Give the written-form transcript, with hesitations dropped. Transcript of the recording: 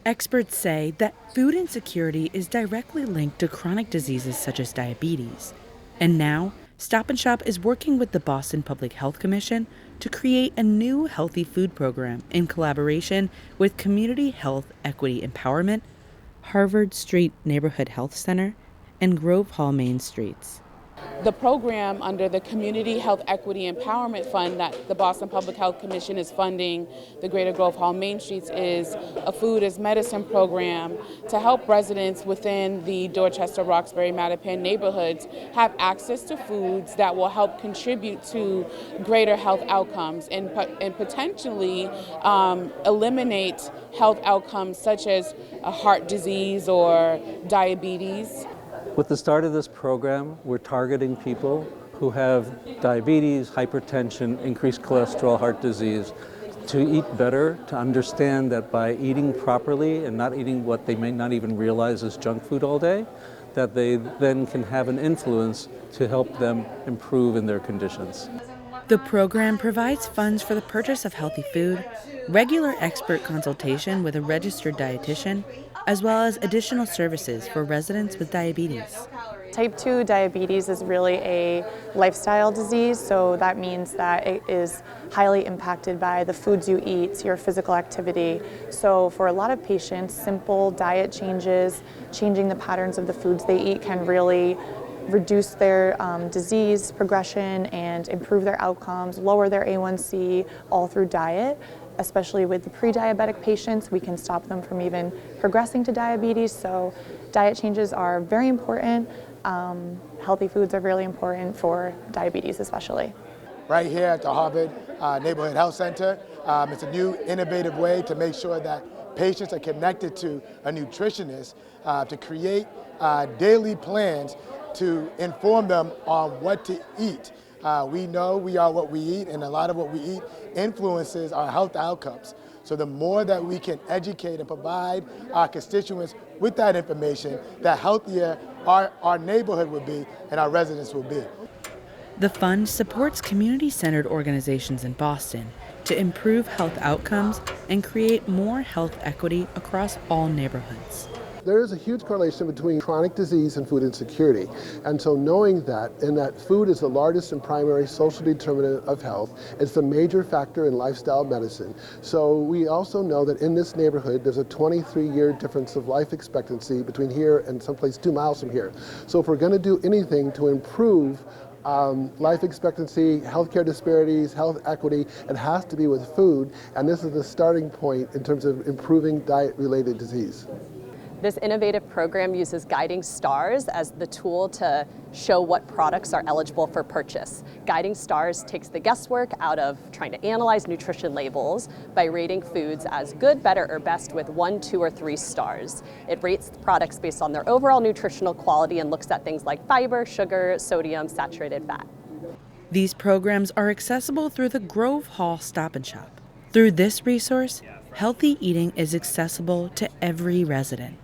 Experts say that food insecurity is directly linked to chronic diseases such as diabetes. And now, Stop and Shop is working with the Boston Public Health Commission to create a new healthy food program in collaboration with Community Health Equity Empowerment, Harvard Street Neighborhood Health Center, and Grove Hall Main Streets. The program under the Community Health Equity Empowerment Fund that the Boston Public Health Commission is funding the Greater Grove Hall Main Streets is a food as medicine program to help residents within the Dorchester, Roxbury, Mattapan neighborhoods have access to foods that will help contribute to greater health outcomes and potentially eliminate health outcomes such as a heart disease or diabetes. With the start of this program, we're targeting people who have diabetes, hypertension, increased cholesterol, heart disease, to eat better, to understand that by eating properly and not eating what they may not even realize is junk food all day, that they then can have an influence to help them improve in their conditions. The program provides funds for the purchase of healthy food, regular expert consultation with a registered dietitian, as well as additional services for residents with diabetes. Type 2 diabetes is really a lifestyle disease, so that means that it is highly impacted by the foods you eat, your physical activity. So for a lot of patients, simple diet changes, changing the patterns of the foods they eat can really reduce their disease progression and improve their outcomes, lower their A1C, all through diet. Especially with the pre-diabetic patients, we can stop them from even progressing to diabetes. So diet changes are very important. Healthy foods are really important for diabetes especially. Right here at the Harvard Neighborhood Health Center, it's a new innovative way to make sure that patients are connected to a nutritionist to create daily plans to inform them on what to eat. We know we are what we eat, and a lot of what we eat influences our health outcomes. So the more that we can educate and provide our constituents with that information, the healthier our neighborhood will be and our residents will be. The fund supports community-centered organizations in Boston to improve health outcomes and create more health equity across all neighborhoods. There is a huge correlation between chronic disease and food insecurity. And so knowing that, and that food is the largest and primary social determinant of health, it's the major factor in lifestyle medicine. So we also know that in this neighborhood, there's a 23-year difference of life expectancy between here and someplace 2 miles from here. So if we're going to do anything to improve life expectancy, healthcare disparities, health equity, it has to be with food, and this is the starting point in terms of improving diet-related disease. This innovative program uses guiding stars as the tool to show what products are eligible for purchase. Guiding stars takes the guesswork out of trying to analyze nutrition labels by rating foods as good, better, or best with 1, 2, or 3 stars. It rates the products based on their overall nutritional quality and looks at things like fiber, sugar, sodium, saturated fat. These programs are accessible through the Grove Hall Stop and Shop. Through this resource, healthy eating is accessible to every resident.